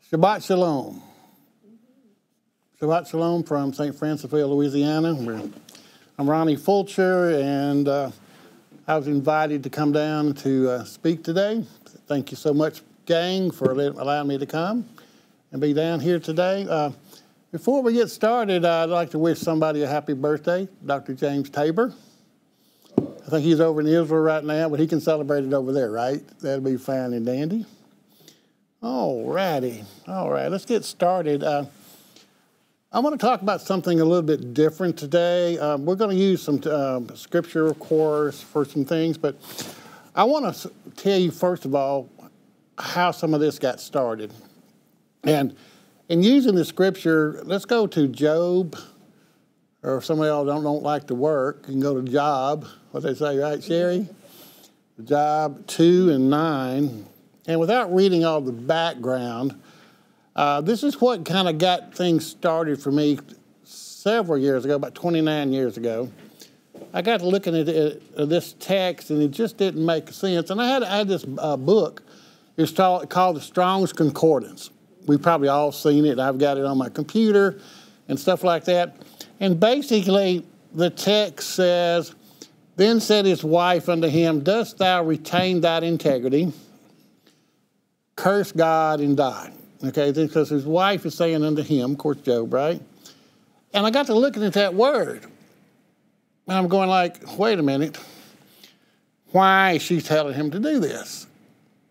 Shabbat Shalom. Shabbat Shalom from St. Francisville, Louisiana. I'm Ronnie Fulcher, and I was invited to come down to speak today. Thank you so much, gang, for allowing me to come and be down here today. Before we get started, I'd like to wish somebody a happy birthday, Dr. James Tabor. I think he's over in Israel right now, but he can celebrate it over there, right? That'll be fine and dandy. All right, let's get started. I want to talk about something a little bit different today. We're going to use some scripture, of course, for some things, but I want to tell you, first of all, how some of this got started. And in using the scripture, let's go to Job, or if some of y'all don't like to work, you can go to Job. What they say, right, Sherry? Job 2:9. And without reading all the background, this is what kind of got things started for me several years ago, about 29 years ago. I got to looking at this text, and it just didn't make sense. And I had this book. It's called the Strong's Concordance. We've probably all seen it. I've got it on my computer and stuff like that. And basically, the text says, "Then said his wife unto him, Dost thou retain thine integrity? Curse God and die." Okay, because his wife is saying unto him, of course, Job, right? And I got to looking at that word. And I'm going like, wait a minute. Why is she telling him to do this?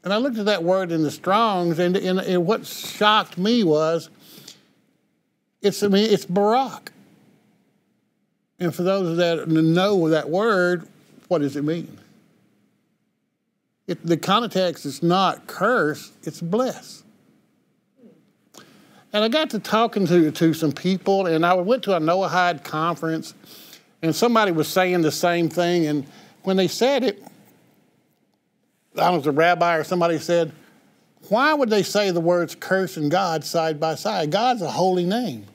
And I looked at that word in the Strong's, and what shocked me was, it's Barak. And for those that know that word, what does it mean? The context is not curse, it's bless. And I got to talking to some people, and I went to a Noahide conference, and somebody was saying the same thing. And when they said it, I don't know if it was a rabbi or somebody said, why would they say the words curse and God side by side? God's a holy name.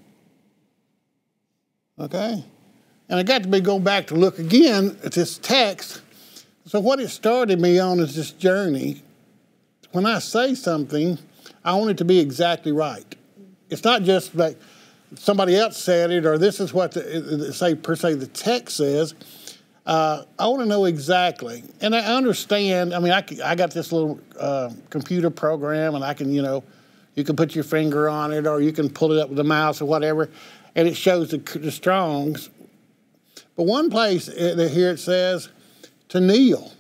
Okay? And I got to go back to look again at this text. So what it started me on is this journey. When I say something, I want it to be exactly right. It's not just like somebody else said it, or this is what the text says. I want to know exactly. And I understand, I mean, I got this little computer program, and I can, you can put your finger on it, or you can pull it up with the mouse or whatever, and it shows the Strong's. But one place here it says, to kneel.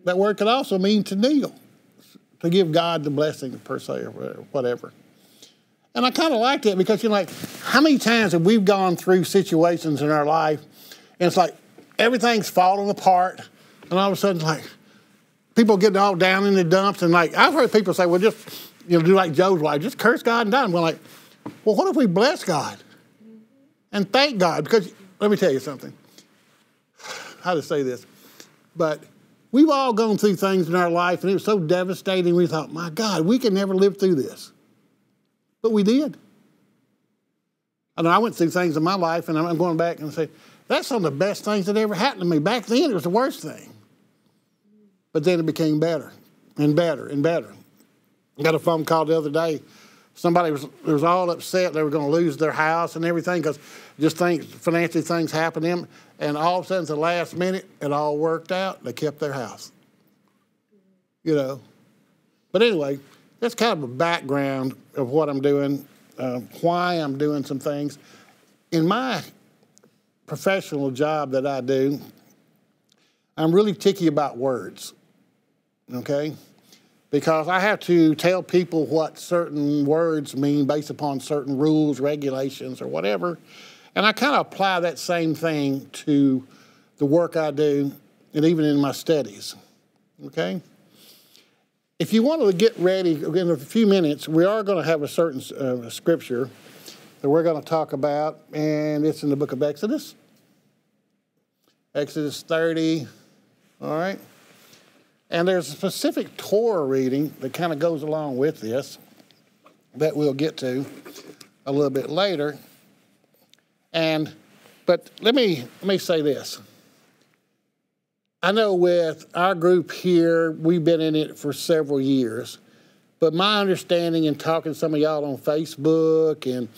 That word could also mean to kneel, to give God the blessing per se or whatever. And I kind of liked it because, how many times have we gone through situations in our life and it's like everything's falling apart, and all of a sudden, people getting all down in the dumps, and I've heard people say, well, just, do like Job's wife, just curse God and die. And we're like, well, what if we bless God and thank God? Because let me tell you something. How to say this? But we've all gone through things in our life, and it was so devastating, we thought, my God, we can never live through this. But we did. I know I went through things in my life, and I'm going back and say, that's some of the best things that ever happened to me. Back then, it was the worst thing. But then it became better and better and better. I got a phone call the other day. Somebody was all upset. They were going to lose their house and everything because financial things happened to them. And all of a sudden, at the last minute, it all worked out. They kept their house. But anyway, that's kind of a background of what I'm doing, why I'm doing some things. In my professional job that I do, I'm really picky about words, okay? Because I have to tell people what certain words mean based upon certain rules, regulations, or whatever. And I kind of apply that same thing to the work I do and even in my studies, okay? If you want to get ready, in a few minutes, we are going to have a certain scripture that we're going to talk about, and it's in the book of Exodus. Exodus 30, all right? And there's a specific Torah reading that kind of goes along with this that we'll get to a little bit later. But let me say this. I know with our group here, we've been in it for several years, But my understanding in talking to some of y'all on Facebook and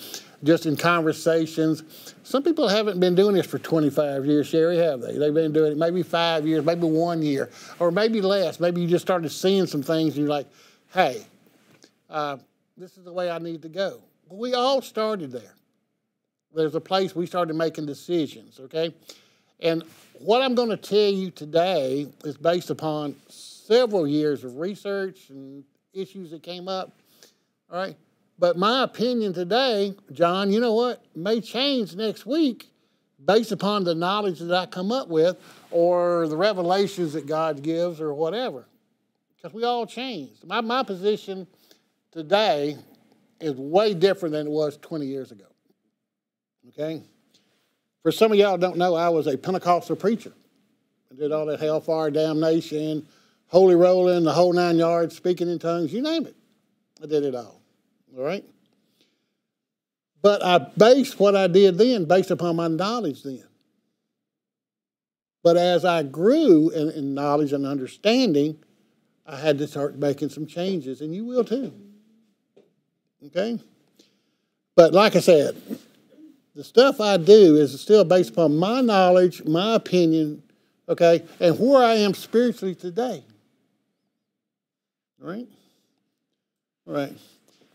just in conversations, some people haven't been doing this for 25 years, Sherry, have they? They've been doing it maybe 5 years, maybe 1 year, or maybe less. Maybe you just started seeing some things and you're like, hey, this is the way I need to go. Well, we all started there. There's a place we started making decisions, okay? And what I'm going to tell you today is based upon several years of research and issues that came up, all right? But my opinion today, John, you know what, may change next week based upon the knowledge that I come up with or the revelations that God gives or whatever. Because we all changed. My position today is way different than it was 20 years ago, okay? For some of y'all don't know, I was a Pentecostal preacher. I did all that hellfire, damnation, holy rolling, the whole 9 yards, speaking in tongues, you name it. I did it all right? But I based what I did then based upon my knowledge then. But as I grew in knowledge and understanding, I had to start making some changes, and you will too, okay? But like I said, the stuff I do is still based upon my knowledge, my opinion, okay, and where I am spiritually today. All right? All right.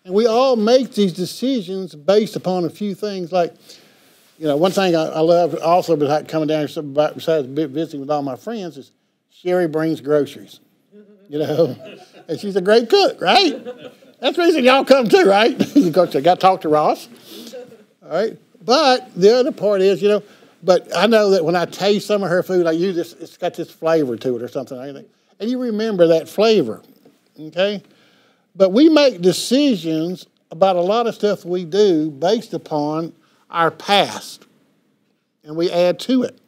And we all make these decisions based upon a few things. Like, you know, one thing I love also besides coming down here, besides visiting with all my friends, is Sherry brings groceries. You know, and she's a great cook, right? That's the reason y'all come too, right? Because I got to talk to Ross. All right. But the other part is, you know, but I know that when I taste some of her food, like it's got this flavor to it or something, and you remember that flavor, okay? But we make decisions about a lot of stuff we do based upon our past, and we add to it,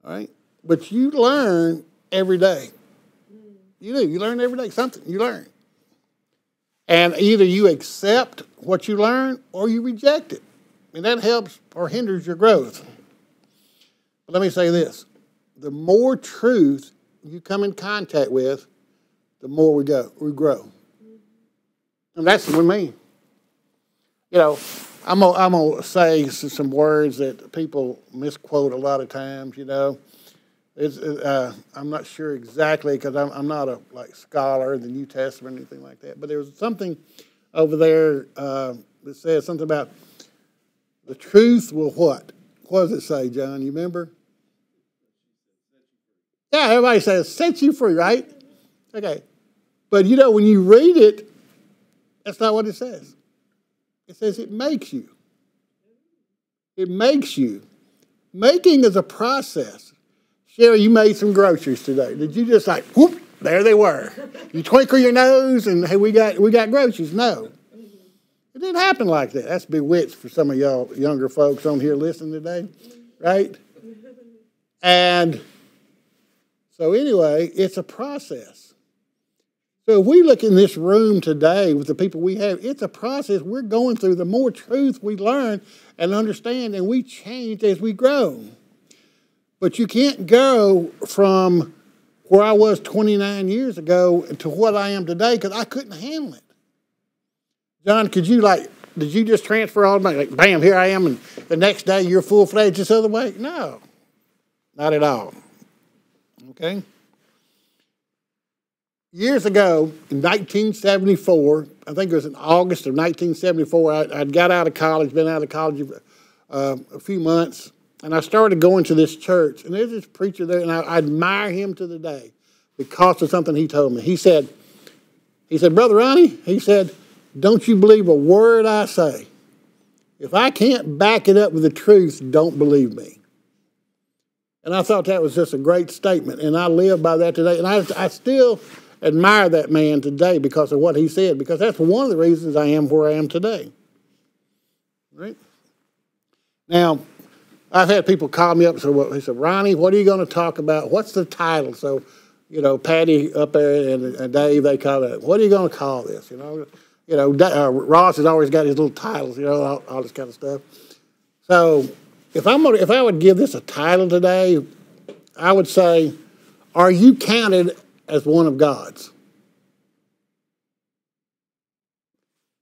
all right? But you learn every day. You do. You learn every day. Something you learn. And either you accept what you learn or you reject it. And that helps or hinders your growth. But let me say this. The more truth you come in contact with, the more we grow. And that's what we mean. You know, I'm gonna say some words that people misquote a lot of times, you know. I'm not sure exactly because I'm not a scholar of the New Testament or anything like that. But there was something over there that says something about the truth will what? What does it say, John? You remember? Yeah, everybody says set you free, right? Okay. But you know, when you read it, that's not what it says. It says it makes you. It makes you. Making is a process. Sherry, you made some groceries today. Did you just whoop, there they were. You twinkle your nose and, hey, we got groceries. No. It didn't happen like that. That's bewitched for some of y'all younger folks on here listening today, right? And so anyway, it's a process. So if we look in this room today with the people we have, it's a process we're going through. The more truth we learn and understand, and we change as we grow. But you can't go from where I was 29 years ago to what I am today because I couldn't handle it. John, did you just transfer all the money? Bam, here I am, and the next day you're full-fledged this other way? No, not at all. Okay? Years ago, in 1974, I think it was in August of 1974, I'd got out of college, been out of college a few months, and I started going to this church. And there's this preacher there, and I admire him to the day because of something he told me. He said, Brother Ronnie, he said, don't you believe a word I say. If I can't back it up with the truth, don't believe me. And I thought that was just a great statement, and I live by that today. And I still admire that man today because of what he said, because that's one of the reasons I am where I am today. Right? Now, I've had people call me up and say, well, he said, Ronnie, what are you going to talk about? What's the title? So, you know, Patty up there and Dave, they call it, what are you going to call this? You know, Ross has always got his little titles, you know, all this kind of stuff. So if I would give this a title today, I would say, are you counted as one of God's?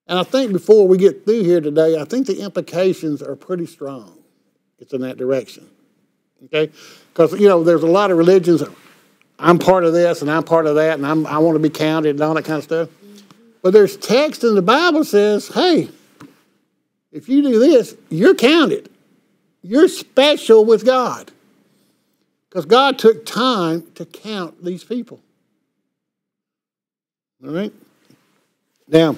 And I think before we get through here today, I think the implications are pretty strong. It's in that direction. Okay? Because, there's a lot of religions. I'm part of this and I'm part of that and I want to be counted and all that kind of stuff. But there's text in the Bible that says, hey, if you do this, you're counted. You're special with God. Because God took time to count these people. All right? Now,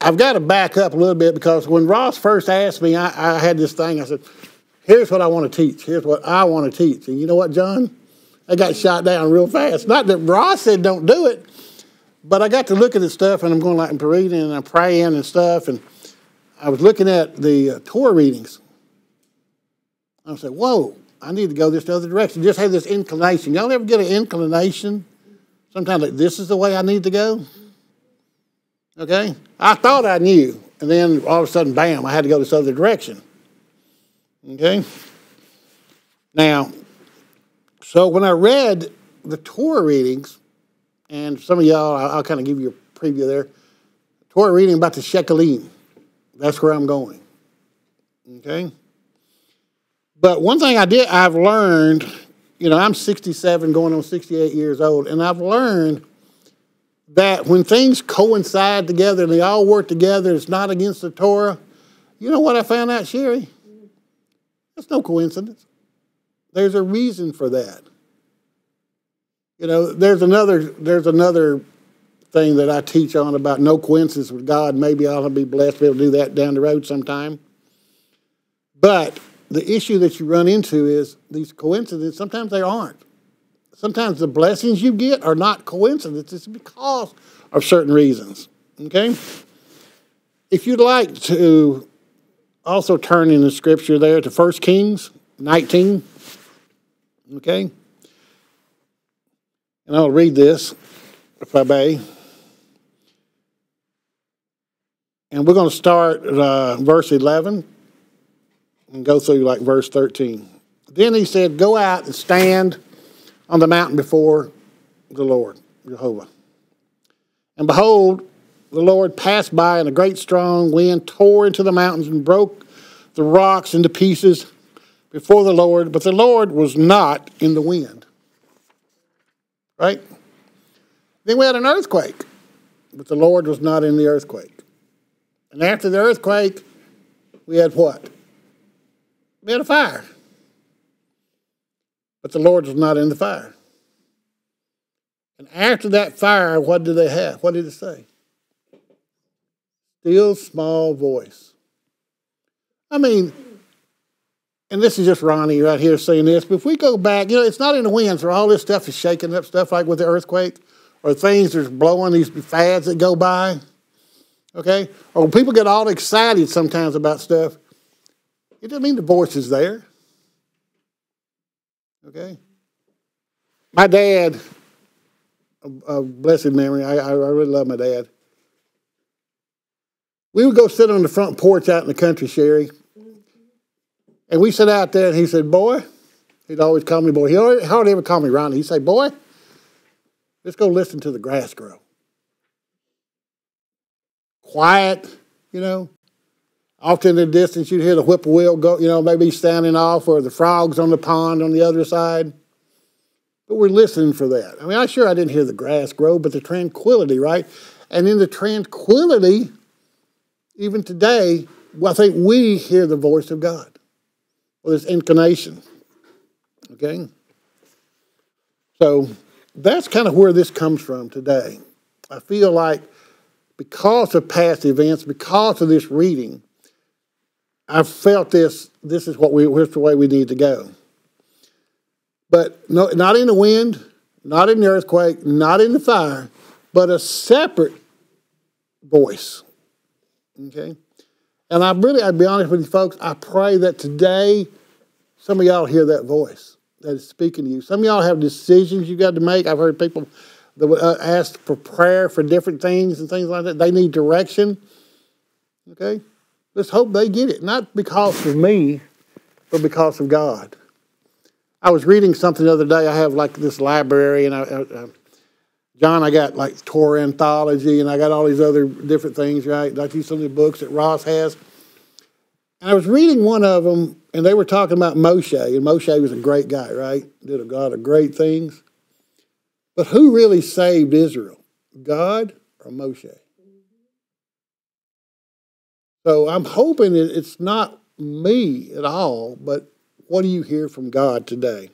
I've got to back up a little bit because when Ross first asked me, I had this thing. I said, here's what I want to teach. Here's what I want to teach. And you know what, John? I got shot down real fast. Not that Ross said don't do it, but I got to look at this stuff, and I'm going like and reading, and I'm praying and stuff, and I was looking at the Torah readings. I said, whoa, I need to go this other direction. Just have this inclination. Y'all ever get an inclination? Sometimes like, this is the way I need to go? Okay? I thought I knew, and then all of a sudden, bam, I had to go this other direction. Okay? Now, so when I read the Torah readings, and some of y'all, I'll kind of give you a preview there. Torah reading about the Shekalim. That's where I'm going. Okay? But one thing I've learned, I'm 67 going on 68 years old, and I've learned that when things coincide together and they all work together, it's not against the Torah. You know what I found out, Sherry? It's no coincidence. There's a reason for that. There's another thing that I teach on about no coincidence with God. Maybe I'll be blessed to be able to do that down the road sometime. But the issue that you run into is these coincidences, sometimes they aren't. Sometimes the blessings you get are not coincidences because of certain reasons. Okay? If you'd like to also turn in the scripture there to 1 Kings 19. Okay? And I'll read this, if I may. And we're going to start at verse 11 and go through like verse 13. Then he said, go out and stand on the mountain before the Lord, Jehovah. And behold, the Lord passed by, and a great strong wind tore into the mountains and broke the rocks into pieces before the Lord, but the Lord was not in the wind. Right? Then we had an earthquake, but the Lord was not in the earthquake. And after the earthquake, we had what? We had a fire. But the Lord was not in the fire. And after that fire, what did they have? What did it say? Still small voice. I mean, and this is just Ronnie right here saying this, but if we go back, it's not in the winds where all this stuff is shaking up, stuff like with the earthquake, or things that's blowing, these fads that go by, okay? Or when people get all excited sometimes about stuff, it doesn't mean the voice is there, okay? My dad, a blessed memory, I really love my dad. We would go sit on the front porch out in the country, Sherry, and we sit out there, and he said, boy, he'd always call me boy. He hardly ever call me Ronnie. He'd say, boy, let's go listen to the grass grow. Quiet, Off in the distance, you'd hear the whippoorwill go, maybe standing off, or the frogs on the pond on the other side. But we're listening for that. I mean, I didn't hear the grass grow, but the tranquility, right? And in the tranquility, even today, I think we hear the voice of God. Or this inclination. Okay? So that's kind of where this comes from today. I feel like because of past events, because of this reading, I've felt this is here's the way we need to go. But no, not in the wind, not in the earthquake, not in the fire, but a separate voice. Okay? And I'll be honest with you folks, I pray that today some of y'all hear that voice that is speaking to you. Some of y'all have decisions you've got to make. I've heard people that would ask for prayer for different things and things like that. They need direction. Okay? Let's hope they get it. Not because of me, but because of God. I was reading something the other day. I have like this library, and John, I got like Torah Anthology, and I got all these other different things, right? Like these some of the books that Ross has. And I was reading one of them, and they were talking about Moshe, and Moshe was a great guy, right? Did a lot of great things. But who really saved Israel? God or Moshe? So I'm hoping it's not me at all, but what do you hear from God today?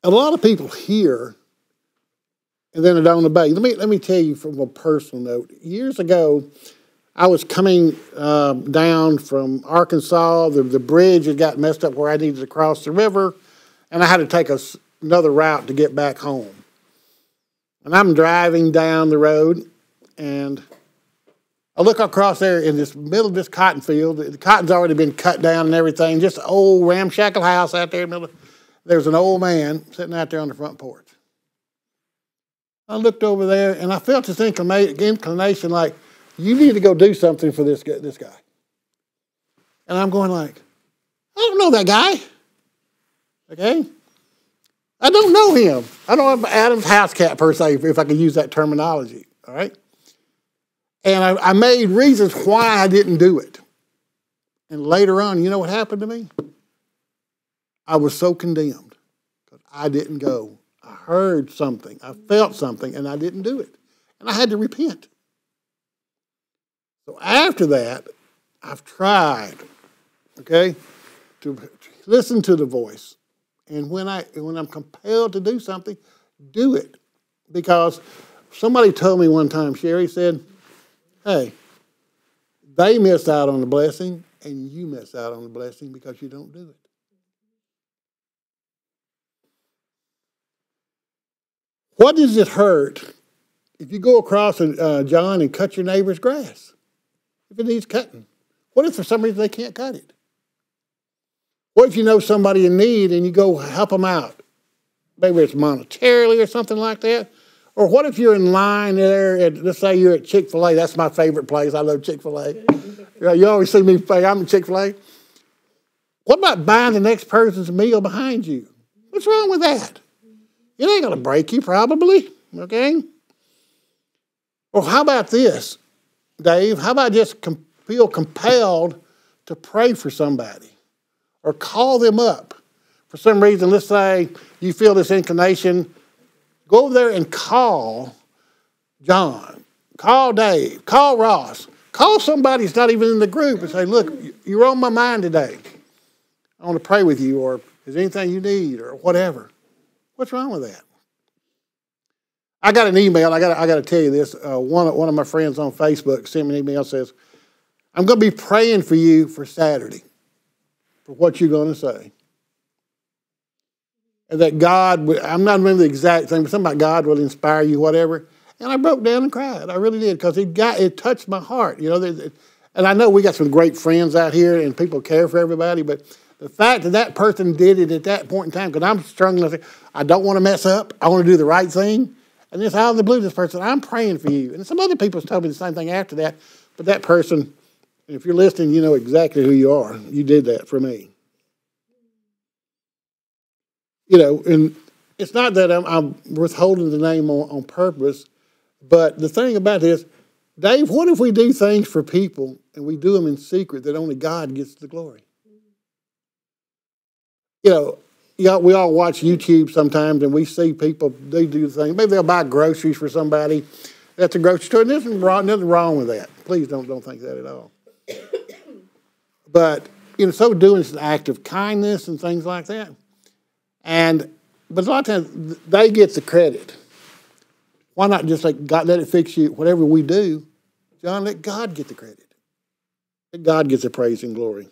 A lot of people hear and then they don't obey. Let me tell you from a personal note. Years ago, I was coming down from Arkansas. The bridge had got messed up where I needed to cross the river, and I had to take another route to get back home. And I'm driving down the road, and I look across there in this middle of this cotton field. The cotton's already been cut down and everything. Just an old ramshackle house out there in the middle. There's an old man sitting out there on the front porch. I looked over there, and I felt this inclination like, you need to go do something for this guy. And I'm going like, I don't know that guy. Okay? I don't know him. I don't have Adam's house cat per se, if I can use that terminology. All right? And I made reasons why I didn't do it. And later on, you know what happened to me? I was so condemned because I didn't go. I heard something. I felt something, and I didn't do it. And I had to repent. So after that, I've tried, okay, to listen to the voice. And when I'm compelled to do something, do it. Because somebody told me one time, Sherry said, hey, they miss out on the blessing, and you miss out on the blessing because you don't do it. What does it hurt if you go across, John, and cut your neighbor's grass? If it needs cutting. What if for some reason they can't cut it? What if you know somebody in need and you go help them out? Maybe it's monetarily or something like that. Or what if you're in line there, and let's say you're at Chick-fil-A. That's my favorite place. I love Chick-fil-A. You always see me say, I'm at Chick-fil-A. What about buying the next person's meal behind you? What's wrong with that? It ain't going to break you probably, okay? Or how about this, Dave? How about just feel compelled to pray for somebody or call them up? For some reason, let's say you feel this inclination, go over there and call John, call Dave, call Ross, call somebody that's not even in the group and say, look, you're on my mind today. I want to pray with you, or is there anything you need, or whatever. What's wrong with that? I got an email. I got to tell you this. One of my friends on Facebook sent me an email, says, I'm going to be praying for you for Saturday, for what you're going to say. And that God would, I'm not remembering the exact thing, but something about God will inspire you, whatever. And I broke down and cried. I really did, because it touched my heart. You know, and I know we got some great friends out here and people care for everybody, but the fact that that person did it at that point in time, because I'm struggling, I don't want to mess up. I want to do the right thing. And just out of the blue, this person, I'm praying for you. And some other people told me the same thing after that. But that person, if you're listening, you know exactly who you are. You did that for me. You know, and it's not that I'm withholding the name on purpose, but the thing about this, Dave, what if we do things for people and we do them in secret that only God gets the glory? You know, we all watch YouTube sometimes and we see people, they do things. Maybe they'll buy groceries for somebody at the grocery store. And there's nothing wrong with that. Please don't think that at all. But, you know, so doing is an act of kindness and things like that. But a lot of times they get the credit. Why not just like God, let it fix you? Whatever we do, John, let God get the credit. Let God get the praise and glory.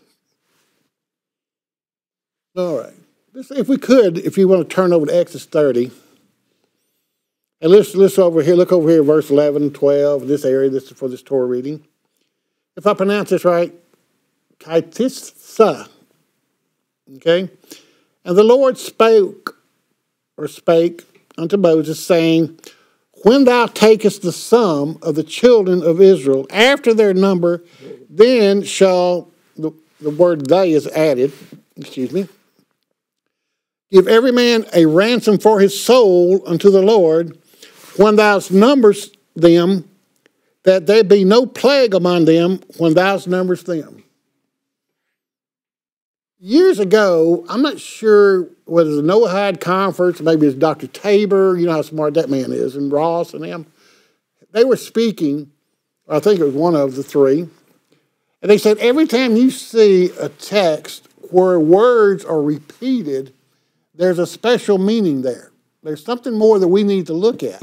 All right. If we could, if you want to turn over to Exodus 30, and let's look over here, verse 11 and 12, this area, this is for this Torah reading. If I pronounce this right, Kaitissa, okay? And the Lord spake unto Moses, saying, when thou takest the sum of the children of Israel after their number, then shall, the word they is added, Give every man a ransom for his soul unto the Lord, when thou numberest them, that there be no plague among them when thou numberest them. Years ago, I'm not sure whether it was the Noahide Conference, maybe it's Dr. Tabor, you know how smart that man is, and Ross and them. They were speaking, I think it was one of the three, and they said every time you see a text where words are repeated, there's a special meaning there. There's something more that we need to look at.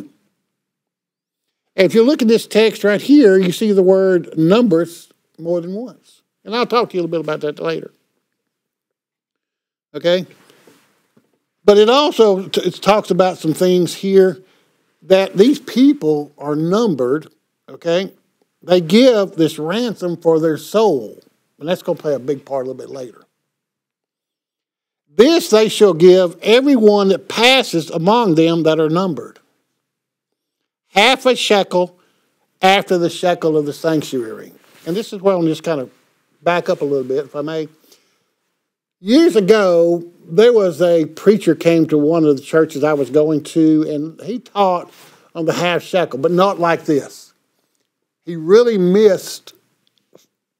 And if you look at this text right here, you see the word numbers more than once. And I'll talk to you a little bit about that later. Okay? But it also it talks about some things here that these people are numbered, okay? They give this ransom for their soul. And that's going to play a big part a little bit later. This they shall give every one that passes among them that are numbered. Half a shekel after the shekel of the sanctuary. And this is where I'm just kind of back up a little bit, if I may. Years ago, there was a preacher came to one of the churches I was going to, and he taught on the half shekel, but not like this. He really missed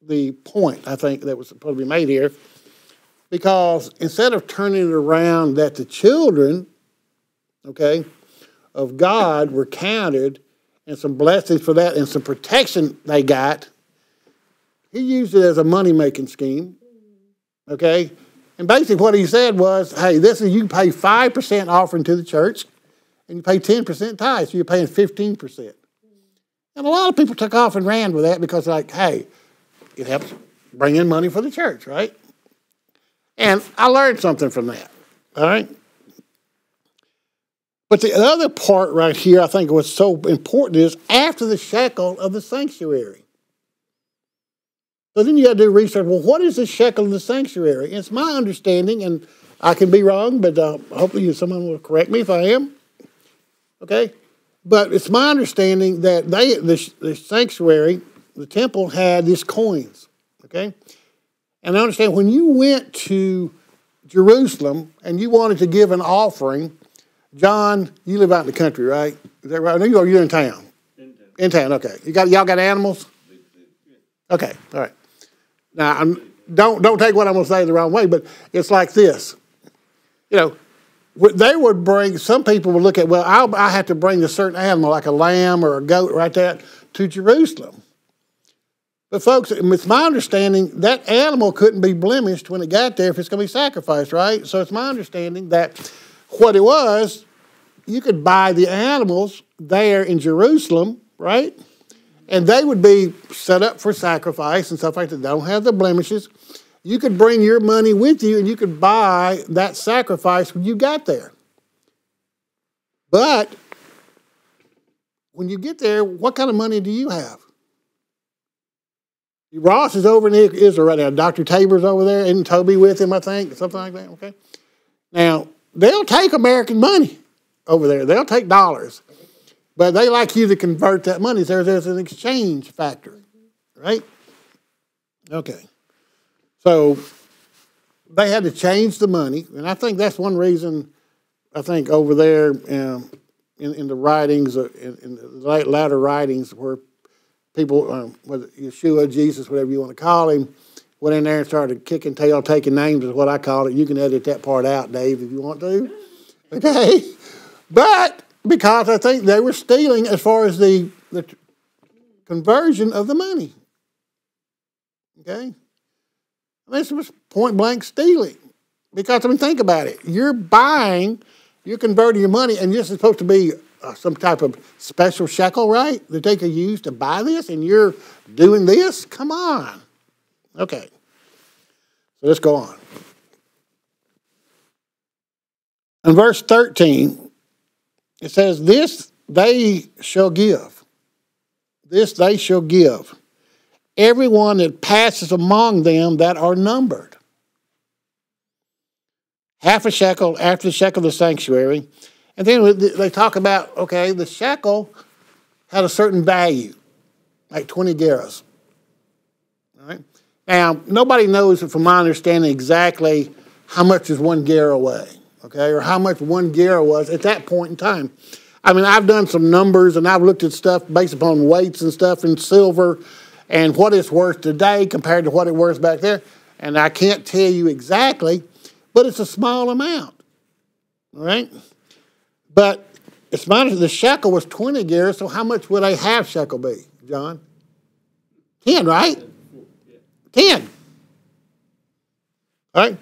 the point, I think, that was supposed to be made here, because instead of turning it around that the children, okay, of God were counted and some blessings for that and some protection they got, he used it as a money-making scheme, okay? And basically what he said was, hey, this is you pay 5% offering to the church and you pay 10% tithe, so you're paying 15%. And a lot of people took off and ran with that because like, hey, it helps bring in money for the church, right? And I learned something from that, all right? But the other part right here I think was so important is after the shekel of the sanctuary. So then you got to do research. Well, what is the shekel of the sanctuary? It's my understanding, and I can be wrong, but hopefully someone will correct me if I am. Okay? But it's my understanding that the sanctuary, the temple, had these coins. Okay? And I understand when you went to Jerusalem and you wanted to give an offering, John, you live out in the country, right? Is that right? No, you're in town. In town, okay. Y'all got animals? Okay, all right. Now, don't take what I'm going to say the wrong way, but it's like this. You know, they would bring, some people would look at, well, I have to bring a certain animal, like a lamb or a goat, right there, to Jerusalem. But folks, it's my understanding that animal couldn't be blemished when it got there if it's going to be sacrificed, right? So it's my understanding that what it was, you could buy the animals there in Jerusalem, right? And they would be set up for sacrifice and stuff like that. They don't have the blemishes. You could bring your money with you and you could buy that sacrifice when you got there. But when you get there, what kind of money do you have? Ross is over in Israel right now. Dr. Tabor's over there. Isn't Toby with him, I think? Something like that, okay? Now, they'll take American money over there. They'll take dollars. But they like you to convert that money. There's an exchange factor, right? Okay. So they had to change the money. And I think that's one reason, I think, over there in the writings, in the latter writings where people, whether Yeshua, Jesus, whatever you want to call him, went in there and started kicking tail, taking names is what I call it. You can edit that part out, Dave, if you want to. Okay? But because I think they were stealing as far as the conversion of the money. Okay? I mean, this was point blank stealing. Because, I mean, think about it. You're converting your money, and this is supposed to be some type of special shekel, right? That they could use to buy this, and you're doing this? Come on. Okay. So let's go on. In verse 13, it says, this they shall give. This they shall give. Everyone that passes among them that are numbered. Half a shekel after the shekel of the sanctuary. And then they talk about, okay, the shekel had a certain value, like 20 gerahs. All right? Now, nobody knows, from my understanding, exactly how much is 1 gerah weigh. okay, or how much 1 gerah was at that point in time. I mean, I've done some numbers and I've looked at stuff based upon weights and stuff in silver and what it's worth today compared to what it was back there. And I can't tell you exactly, but it's a small amount, all right? But it's minus the shekel was 20 gerahs, so how much would a half shekel be, John? 10, right? 10. All right?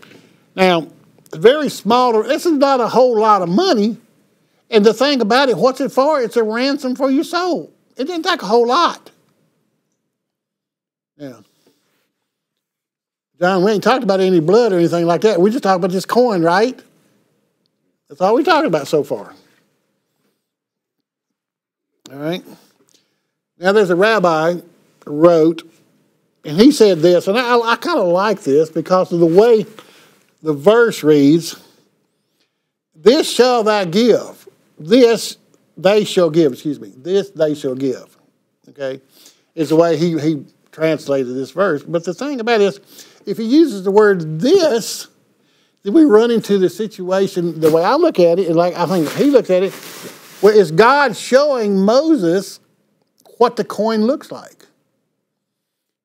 Now, very small. This is not a whole lot of money. And the thing about it, what's it for? It's a ransom for your soul. It didn't take a whole lot. Yeah. John, we ain't talked about any blood or anything like that. We just talked about this coin, right? That's all we talked about so far. All right? Now, there's a rabbi who wrote, and he said this, and I kind of like this because of the way the verse reads, this shall thou give. This they shall give, This they shall give. Okay? Is the way he translated this verse. But the thing about it is, if he uses the word this, then we run into the situation, the way I look at it, and like I think he looks at it, where is God showing Moses what the coin looks like.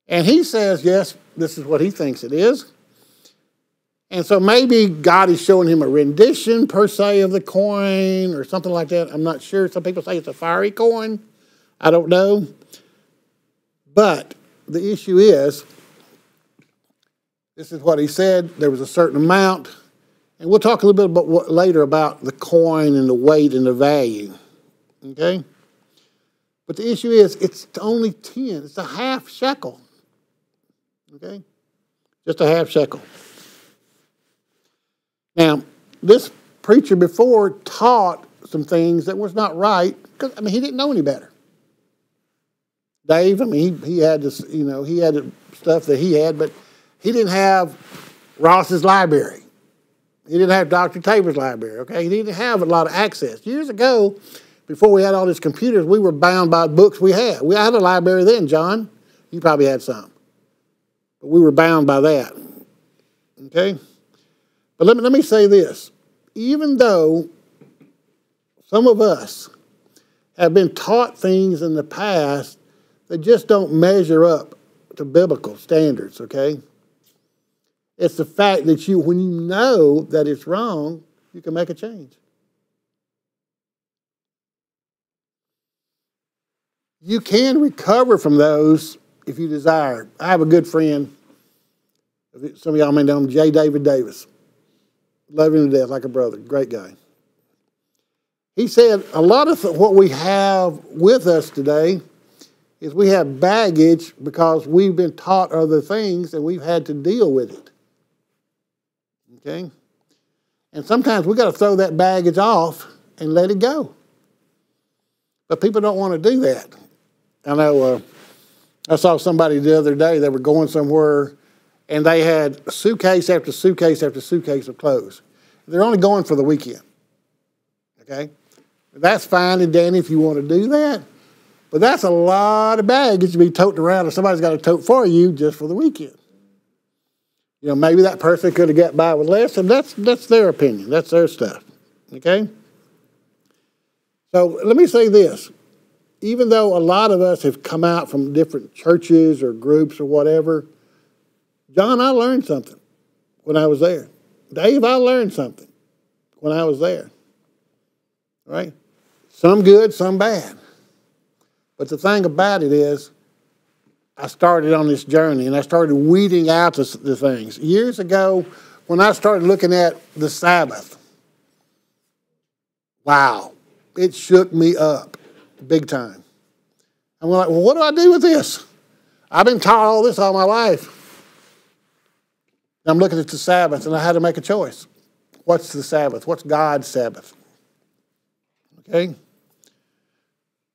And he says, yes, this is what he thinks it is. And so maybe God is showing him a rendition, per se, of the coin or something like that. I'm not sure. Some people say it's a fiery coin. I don't know. But the issue is, this is what he said. There was a certain amount. And we'll talk a little bit later about the coin and the weight and the value. Okay? But the issue is, it's only 10. It's a half shekel. Okay? Just a half shekel. Now, this preacher before taught some things that was not right, because, I mean, he didn't know any better. Dave, I mean, he had this, he had the stuff that he had, but he didn't have Ross's library. He didn't have Dr. Tabor's library, okay? He didn't have a lot of access. Years ago, before we had all these computers, we were bound by books we had. We had a library then, John. You probably had some. But we were bound by that, okay? But let me say this. Even though some of us have been taught things in the past that just don't measure up to biblical standards, okay? It's the fact that when you know that it's wrong, you can make a change. You can recover from those if you desire. I have a good friend, some of y'all may know him, J. David Davis. Love him to death, like a brother. Great guy. He said a lot of what we have with us today is we have baggage because we've been taught other things and we've had to deal with it. Okay? And sometimes we've got to throw that baggage off and let it go. But people don't want to do that. I know I saw somebody the other day, they were going somewhere and they had suitcase after suitcase after suitcase of clothes. They're only going for the weekend. Okay? That's fine and dandy if you want to do that. But that's a lot of baggage to be toting around, and somebody's got to tote for you just for the weekend. Maybe that person could have got by with less, and that's their opinion. That's their stuff. Okay? So let me say this. Even though a lot of us have come out from different churches or groups or whatever, John, I learned something when I was there. Dave, I learned something when I was there. Right? Some good, some bad. But the thing about it is, I started on this journey and I started weeding out the things. Years ago, when I started looking at the Sabbath, wow, it shook me up big time. I'm like, well, what do I do with this? I've been taught all this all my life. I'm looking at the Sabbath and I had to make a choice. What's the Sabbath? What's God's Sabbath? Okay?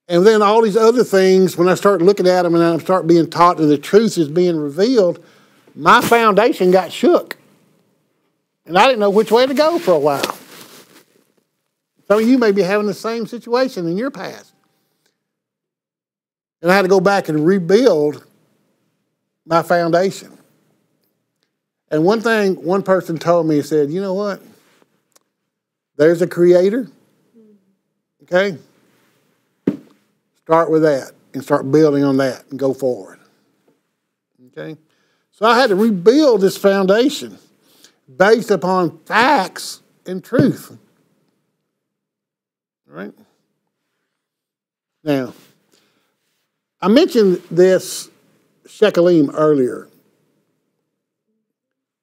And then all these other things, when I start looking at them and I start being taught that the truth is being revealed, my foundation got shook. And I didn't know which way to go for a while. Some of you may be having the same situation in your past. And I had to go back and rebuild my foundation. And one thing one person told me, he said, you know what? There's a creator. Okay? Start with that and start building on that and go forward. Okay? So I had to rebuild this foundation based upon facts and truth. All right? Now, I mentioned this Shekalim earlier.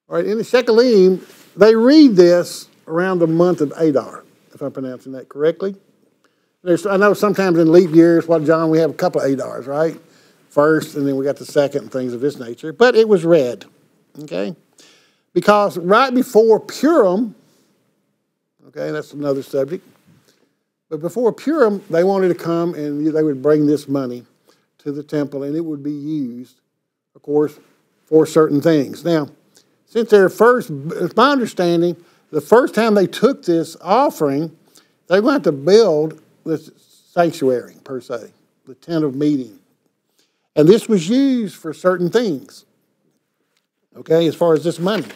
All right, in the Shekalim, they read this around the month of Adar, if I'm pronouncing that correctly. I know sometimes in leap years, John, we have a couple of Adars, right? First, and then we got the second and things of this nature. But it was read, okay? Because right before Purim, okay, that's another subject. But before Purim, they wanted to come and they would bring this money to the temple, and it would be used, of course, for certain things. Now, since it's my understanding, the first time they took this offering, they went to build this sanctuary, per se, the tent of meeting. And this was used for certain things, okay, as far as this money.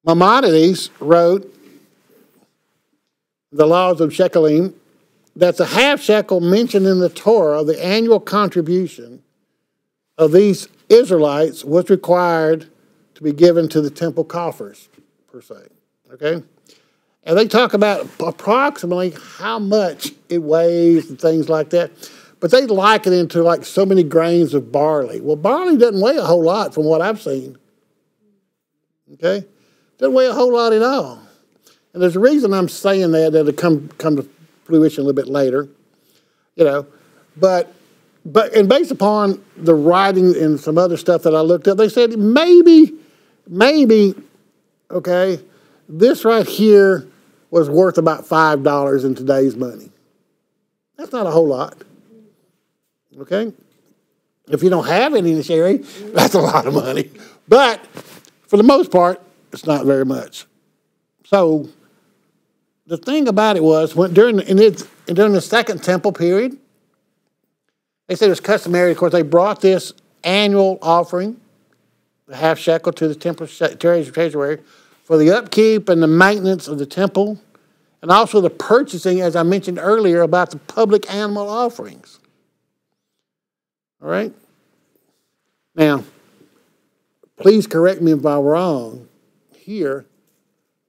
Maimonides wrote the laws of Shekalim, that the half shekel mentioned in the Torah, the annual contribution of these Israelites, was required to be given to the temple coffers, per se. Okay? And they talk about approximately how much it weighs and things like that. But they liken it into like so many grains of barley. Well, barley doesn't weigh a whole lot from what I've seen. Okay? Doesn't weigh a whole lot at all. And there's a reason I'm saying that it'll come to fruition a little bit later, you know. But based upon the writing and some other stuff that I looked up, they said maybe, okay, this right here was worth about $5 in today's money. That's not a whole lot, okay? If you don't have any in this area, that's a lot of money. But for the most part, it's not very much. So the thing about it was, during the Second Temple period, they said it was customary, of course, they brought this annual offering, the half shekel, to the temple treasury for the upkeep and the maintenance of the temple, and also the purchasing, as I mentioned earlier, about the public animal offerings. All right? Now, please correct me if I'm wrong here,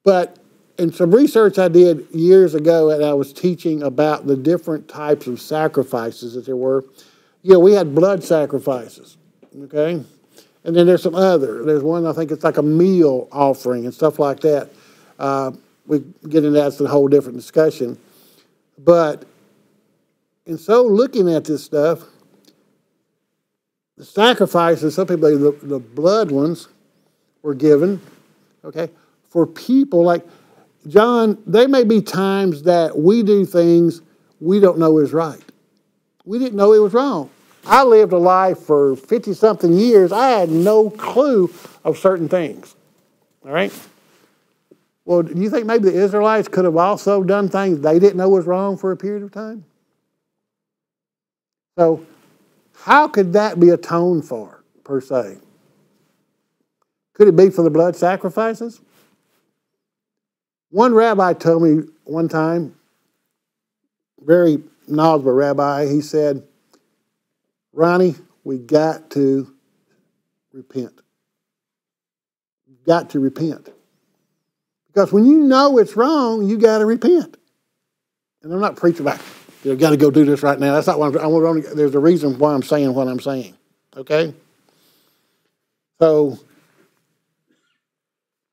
but in some research I did years ago, and I was teaching about the different types of sacrifices that there were. You know, we had blood sacrifices, okay? And then there's some other. There's one, I think it's like a meal offering and stuff like that. We get into that's a whole different discussion. But, and so looking at this stuff, the sacrifices, some people, the blood ones were given, okay, for people like, John, there may be times that we do things we don't know is right. We didn't know it was wrong. I lived a life for 50-something years. I had no clue of certain things. All right? Well, do you think maybe the Israelites could have also done things they didn't know was wrong for a period of time? So, how could that be atoned for, per se? Could it be for the blood sacrifices? One rabbi told me one time, very knowledgeable rabbi, he said, Ronnie, we got to repent. You've got to repent. Because when you know it's wrong, you got to repent. And I'm not preaching about, you got to go do this right now. That's not what there's a reason why I'm saying what I'm saying. Okay? So,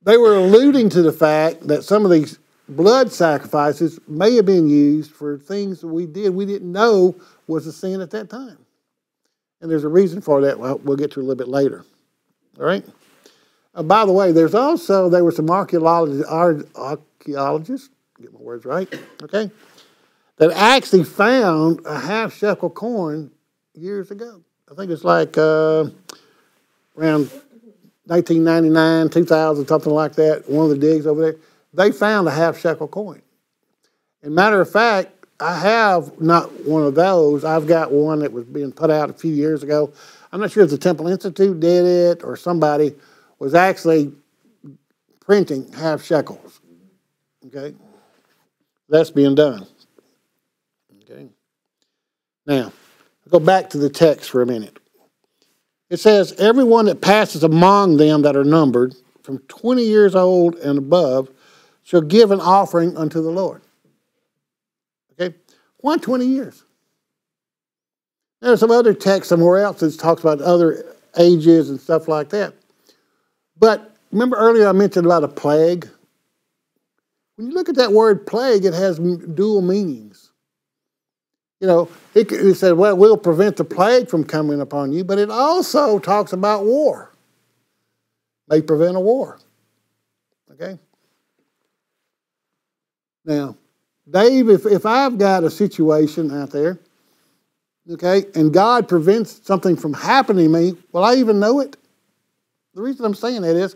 they were alluding to the fact that some of these blood sacrifices may have been used for things that we didn't know was a sin at that time. And there's a reason for that we'll get to a little bit later. All right? By the way, there were some archaeologists, get my words right, okay, that actually found a half shekel coin years ago. I think it's like around 1999, 2000, something like that, one of the digs over there, they found a half shekel coin. As a matter of fact, I have not one of those. I've got one that was being put out a few years ago. I'm not sure if the Temple Institute did it or somebody was actually printing half shekels. Okay? That's being done. Okay? Now, go back to the text for a minute. It says, everyone that passes among them that are numbered, from 20 years old and above, shall give an offering unto the Lord. Okay? 120 years. There's some other text somewhere else that talks about other ages and stuff like that. But remember earlier I mentioned about a plague? When you look at that word plague, it has dual meanings. You know, it said, well, we'll prevent the plague from coming upon you, but it also talks about war. May prevent a war. Okay? Now, Dave, if I've got a situation out there, okay, and God prevents something from happening to me, will I even know it? The reason I'm saying that is,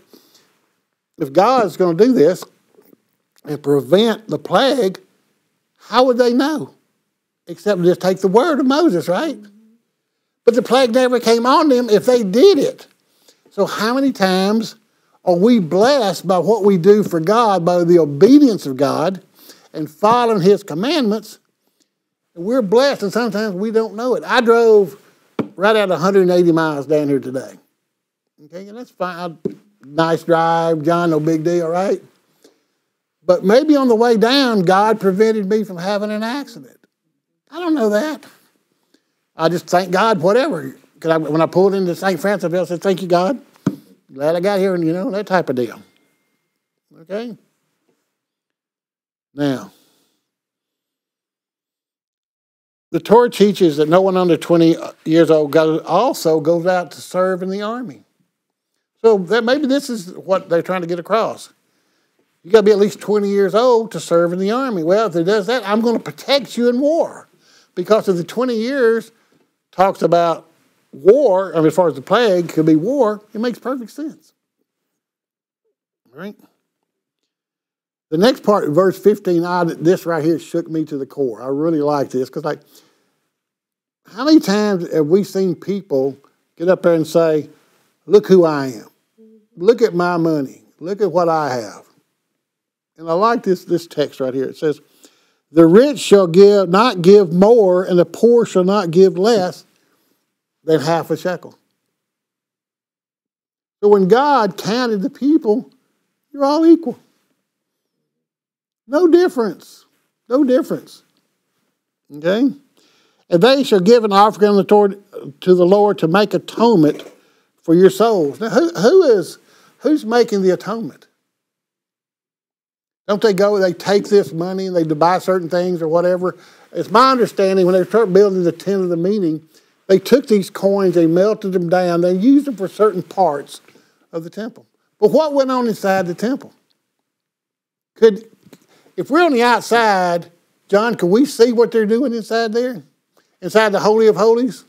if God's going to do this and prevent the plague, how would they know? Except just take the word of Moses, right? But the plague never came on them if they did it. So how many times are we blessed by what we do for God, by the obedience of God, and following His commandments? And we're blessed, and sometimes we don't know it. I drove right at 180 miles down here today. Okay, and that's fine. Nice drive, John, no big deal, right? But maybe on the way down, God prevented me from having an accident. I don't know that. I just thank God, whatever. Because when I pulled into St. Francisville, I said, thank you, God. Glad I got here, and that type of deal. Okay? Now, the Torah teaches that no one under 20 years old also goes out to serve in the army. So maybe this is what they're trying to get across. You got to be at least 20 years old to serve in the army. Well, if it does that, I'm going to protect you in war. Because of the 20 years talks about war, as far as the plague could be war, it makes perfect sense. All right? The next part, verse 15, this right here shook me to the core. I really like this because, how many times have we seen people get up there and say, look who I am. Look at my money. Look at what I have. And I like this text right here. It says, the rich shall not give more, and the poor shall not give less than half a shekel. So when God counted the people, you're all equal. No difference. No difference. Okay? And they shall give an offering to the Lord to make atonement for your souls. Now, who's making the atonement? Don't they take this money and they buy certain things or whatever? It's my understanding when they start building the tent of the meeting, they took these coins, they melted them down, they used them for certain parts of the temple. But what went on inside the temple? If we're on the outside, John, can we see what they're doing inside there? Inside the Holy of Holies?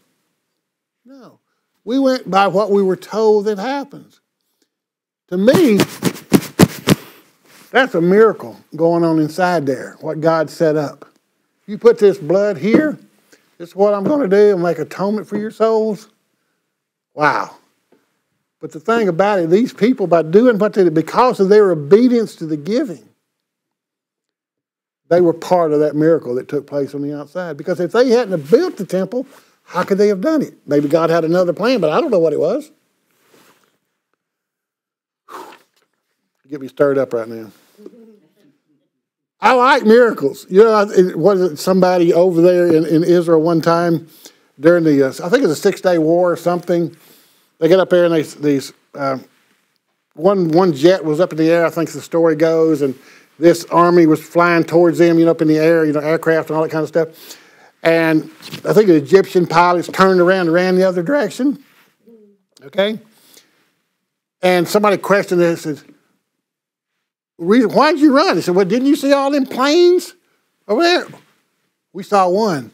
No. We went by what we were told that happens. To me, that's a miracle going on inside there, what God set up. You put this blood here, this is what I'm going to do and make atonement for your souls. Wow. But the thing about it, these people, by doing what they did, because of their obedience to the giving, they were part of that miracle that took place on the outside. Because if they hadn't have built the temple, how could they have done it? Maybe God had another plan, but I don't know what it was. Get me stirred up right now. I like miracles. Was it somebody over there in Israel one time during the, I think it was a 6-day war or something. They get up there and one jet was up in the air, I think the story goes, and this army was flying towards them, up in the air, aircraft and all that kind of stuff. And I think the Egyptian pilots turned around and ran the other direction. Okay? And somebody questioned this and said, why did you run? He said, well, didn't you see all them planes over there? We saw one.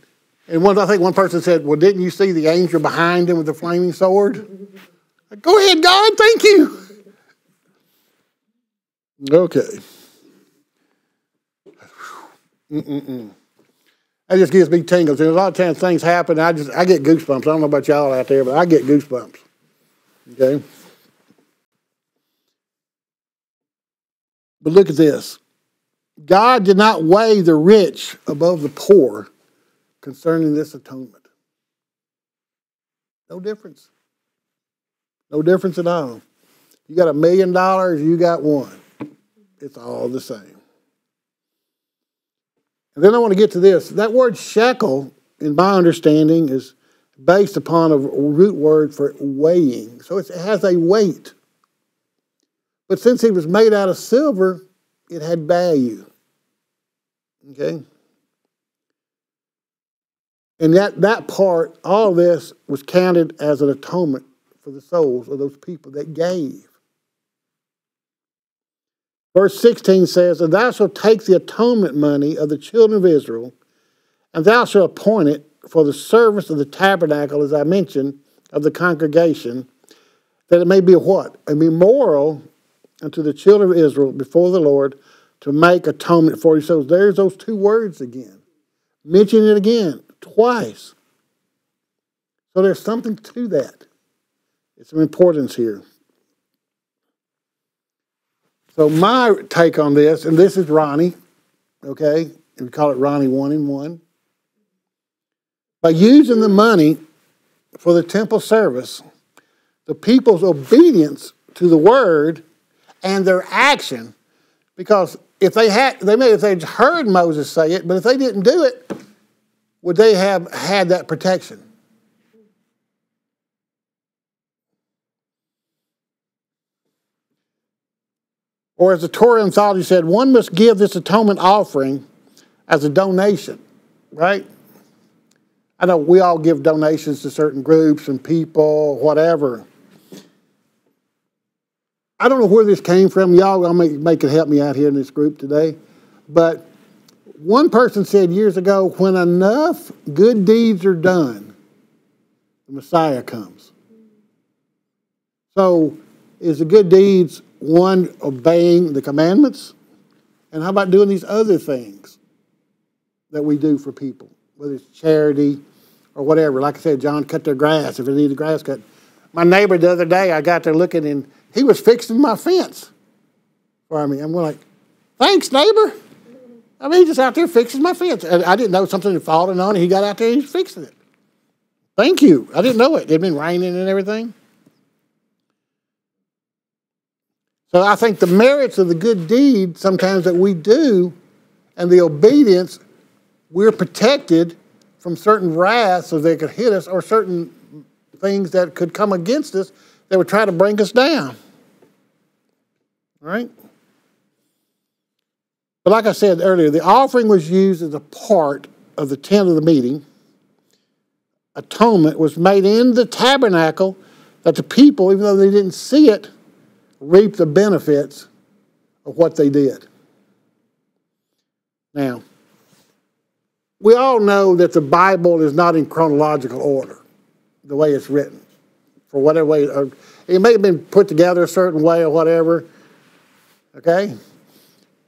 And I think one person said, well, didn't you see the angel behind him with the flaming sword? Go ahead, God, thank you. Okay. That just gives me tingles. And a lot of times things happen, I get goosebumps. I don't know about y'all out there, but I get goosebumps. Okay? But look at this. God did not weigh the rich above the poor concerning this atonement. No difference. No difference at all. You got $1 million, you got one. It's all the same. And then I want to get to this. That word shekel, in my understanding, is based upon a root word for weighing. So it has a weight. But since it was made out of silver, it had value. Okay? And that part, all of this was counted as an atonement for the souls of those people that gave. Verse 16 says, "And thou shalt take the atonement money of the children of Israel, and thou shalt appoint it for the service of the tabernacle," as I mentioned, "of the congregation, that it may be a" what? "A memorial unto the children of Israel before the Lord, to make atonement for you." So there's those two words again. Mention it again, twice. So there's something to that. It's some importance here. So my take on this, and this is Ronnie, okay? We call it Ronnie 1 in 1. By using the money for the temple service, the people's obedience to the word and their action, because if they had heard Moses say it, but if they didn't do it, would they have had that protection? Or as the Torah Anthology said, one must give this atonement offering as a donation, right? I know we all give donations to certain groups and people, whatever. I don't know where this came from. Y'all make it help me out here in this group today. But one person said years ago, when enough good deeds are done, the Messiah comes. So is the good deeds, one, obeying the commandments? And how about doing these other things that we do for people, whether it's charity or whatever? Like I said, John cut their grass if they need the grass cut. My neighbor the other day, I got there looking, and he was fixing my fence for me. I'm like, thanks, neighbor. I mean, he's just out there fixing my fence. And I didn't know something had fallen on it. He got out there and he's fixing it. Thank you. I didn't know it. It had been raining and everything. So I think the merits of the good deed sometimes that we do and the obedience, we're protected from certain wraths so they could hit us, or certain things that could come against us that would try to bring us down. All right? But like I said earlier, the offering was used as a part of the tent of the meeting. Atonement was made in the tabernacle that the people, even though they didn't see it, reap the benefits of what they did. Now, we all know that the Bible is not in chronological order, the way it's written. For whatever way, it may have been put together a certain way or whatever. Okay?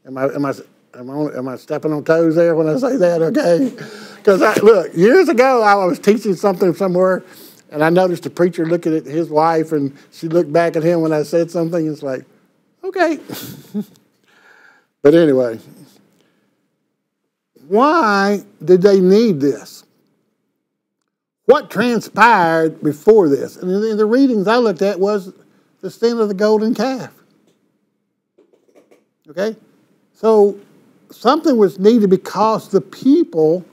Am I stepping on toes there when I say that? Okay? Because look, years ago I was teaching something somewhere, and I noticed the preacher looking at his wife, and she looked back at him when I said something. It's like, okay. But anyway, why did they need this? What transpired before this? And in the readings I looked at was the sin of the golden calf. Okay? So something was needed because the people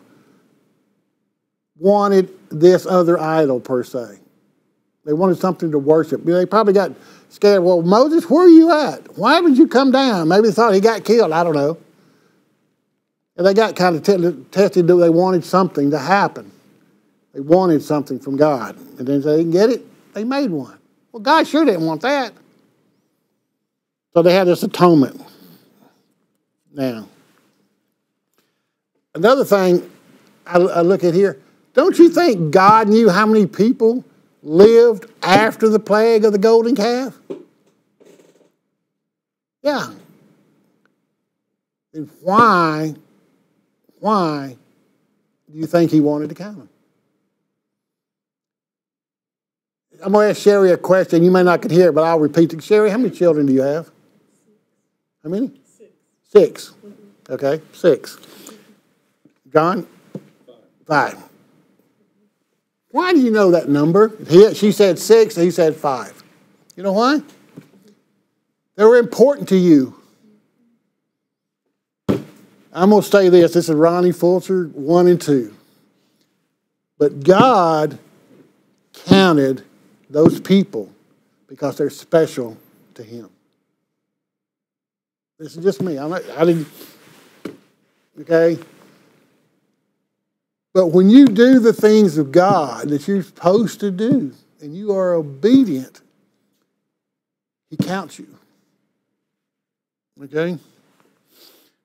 wanted this other idol, per se. They wanted something to worship. They probably got scared. Well, Moses, where are you at? Why haven't you come down? Maybe they thought he got killed. I don't know. And they got kind of tested. They wanted something to happen. They wanted something from God. And then they didn't get it. They made one. Well, God sure didn't want that. So they had this atonement. Now, another thing I look at here, don't you think God knew how many people lived after the plague of the golden calf? Yeah. And why do you think he wanted to count them? I'm going to ask Sherry a question. You may not can hear it, but I'll repeat it. Sherry, how many children do you have? How many? 6. Okay, 6. John? 5. Why do you know that number? She said 6, and he said 5. You know why? They were important to you. I'm going to say this. This is Ronnie Fulcher, 1 and 2. But God counted those people because they're special to him. This is just me. I didn't, okay? But when you do the things of God that you're supposed to do, and you are obedient, he counts you. Okay?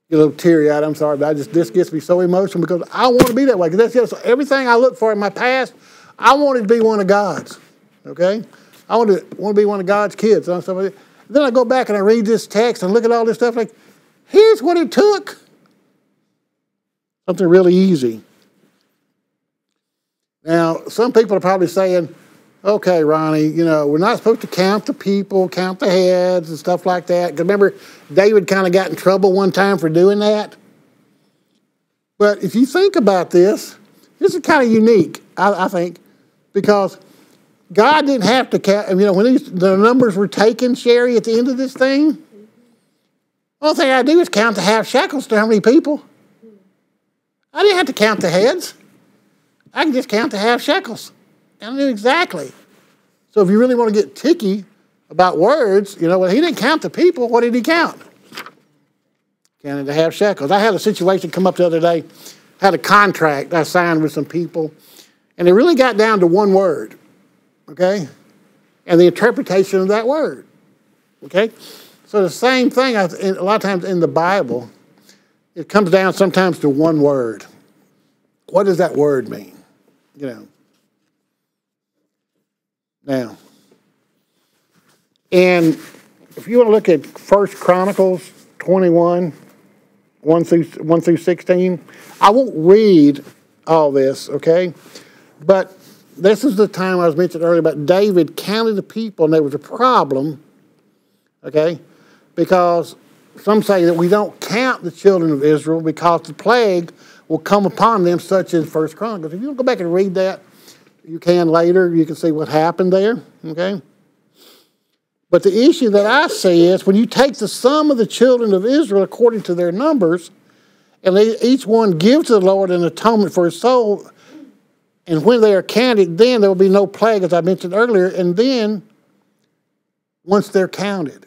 Get a little teary-eyed, I'm sorry, but this gets me so emotional because I want to be that way. Because that's just everything I look for in my past, I wanted to be one of God's. Okay? I want to be one of God's kids. And then I go back and I read this text and look at all this stuff like, here's what it took. Something really easy. Now, some people are probably saying, okay, Ronnie, we're not supposed to count the people, count the heads and stuff like that. Because remember, David kind of got in trouble one time for doing that. But if you think about this is kind of unique, I think, because God didn't have to count. When the numbers were taken, Sherry, at the end of this thing, the only thing I do is count the half shekels to how many people. I didn't have to count the heads. I can just count the half shekels. And I knew exactly. So if you really want to get ticky about words, he didn't count the people. What did he count? Counted the half shekels. I had a situation come up the other day. I had a contract I signed with some people. And it really got down to one word. Okay? And the interpretation of that word. Okay? So the same thing, a lot of times in the Bible, it comes down sometimes to one word. What does that word mean? Now, and if you want to look at 1 Chronicles 21, 1 through 16, I won't read all this, okay? But this is the time I was mentioning earlier about David counted the people, and there was a problem, okay? Because some say that we don't count the children of Israel because the plague will come upon them, such as 1 Chronicles. If you want to go back and read that, you can later. You can see what happened there, okay? But the issue that I see is when you take the sum of the children of Israel according to their numbers, and each one gives to the Lord an atonement for his soul, and when they are counted, then there will be no plague, as I mentioned earlier, and then once they're counted.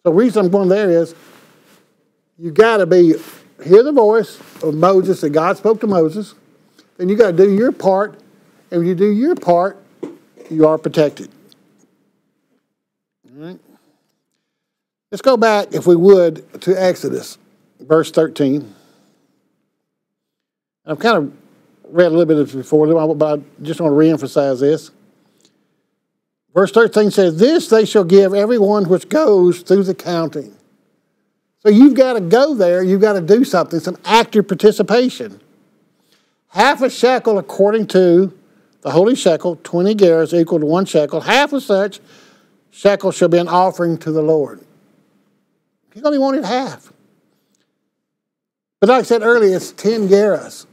So the reason I'm going there is you got to hear the voice of Moses, that God spoke to Moses, then you got to do your part, and when you do your part, you are protected. All right. Let's go back, if we would, to Exodus, verse 13. I've kind of read a little bit of this before, but I just want to reemphasize this. Verse 13 says, "This they shall give everyone which goes through the counting." So you've got to go there, you've got to do something, some active participation. Half a shekel according to the holy shekel, 20 gerahs equal to 1 shekel. Half of such shekel shall be an offering to the Lord. He only wanted half. But like I said earlier, it's 10 gerahs.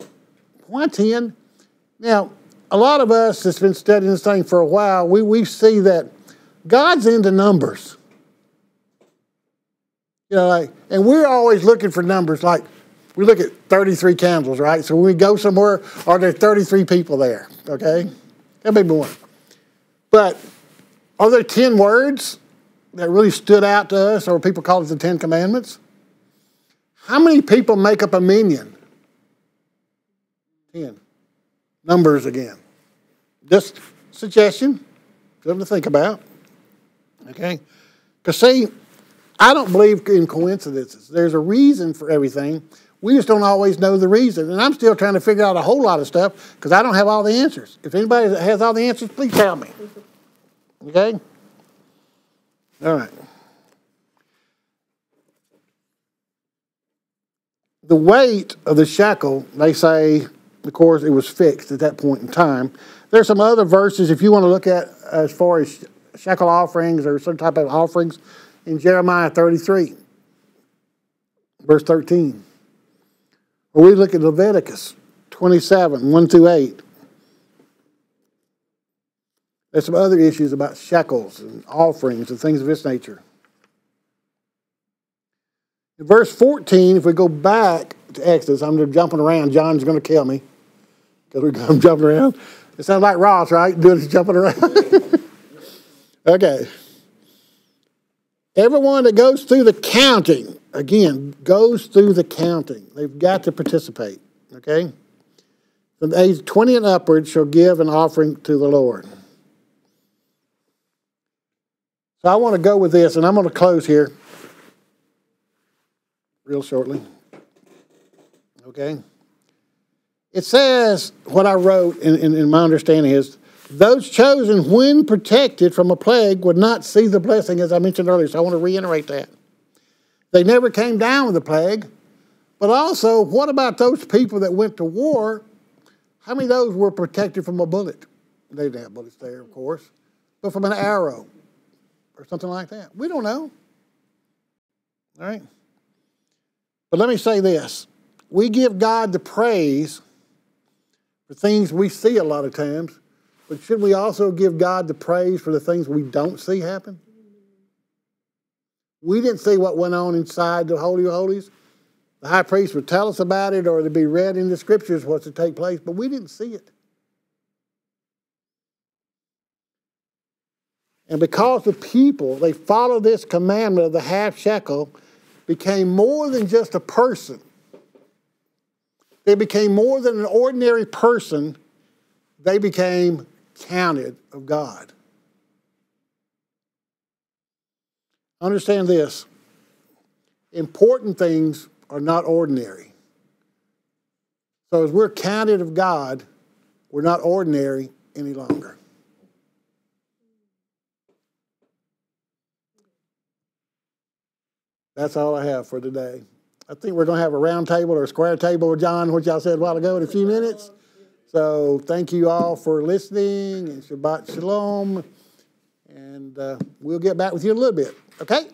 Why 10? Now, a lot of us that's been studying this thing for a while, we see that God's into numbers. And we're always looking for numbers. Like, we look at 33 candles, right? So when we go somewhere, are there 33 people there? Okay? That may be more. But are there 10 words that really stood out to us, or people call it the 10 Commandments? How many people make up a million? 10. Numbers again. Just suggestion, something to think about. Okay? Because see, I don't believe in coincidences. There's a reason for everything. We just don't always know the reason. And I'm still trying to figure out a whole lot of stuff because I don't have all the answers. If anybody has all the answers, please tell me. Okay? All right. The weight of the shekel, they say, of course, it was fixed at that point in time. There's some other verses, if you want to look at as far as shekel offerings or some type of offerings, in Jeremiah 33. verse 13. Or we look at Leviticus 27, 1 through 8. There's some other issues about shekels and offerings and things of this nature. In verse 14, if we go back to Exodus, I'm jumping around. John's going to kill me because I'm jumping around. It sounds like Ross, right? Doing this jumping around. Okay. Everyone that goes through the counting, again, goes through the counting. They've got to participate, okay? From the age 20 and upward shall give an offering to the Lord. So I want to go with this, and I'm going to close here real shortly, okay? It says, what I wrote in my understanding is, those chosen when protected from a plague would not see the blessing, as I mentioned earlier. So I want to reiterate that. They never came down with the plague. But also, what about those people that went to war? How many of those were protected from a bullet? They didn't have bullets there, of course. But from an arrow or something like that. We don't know. All right? But let me say this. We give God the praise for things we see a lot of times. But should we also give God the praise for the things we don't see happen? We didn't see what went on inside the Holy of Holies. The high priest would tell us about it, or it'd be read in the scriptures what's to take place, but we didn't see it. And because the people, they followed this commandment of the half shekel, became more than just a person. They became more than an ordinary person. They became counted of God. Understand this. Important things are not ordinary. So as we're counted of God, we're not ordinary any longer. That's all I have for today. I think we're going to have a round table or a square table, John, which y'all said a while ago, in a few minutes. So thank you all for listening, and Shabbat Shalom, and we'll get back with you in a little bit, okay?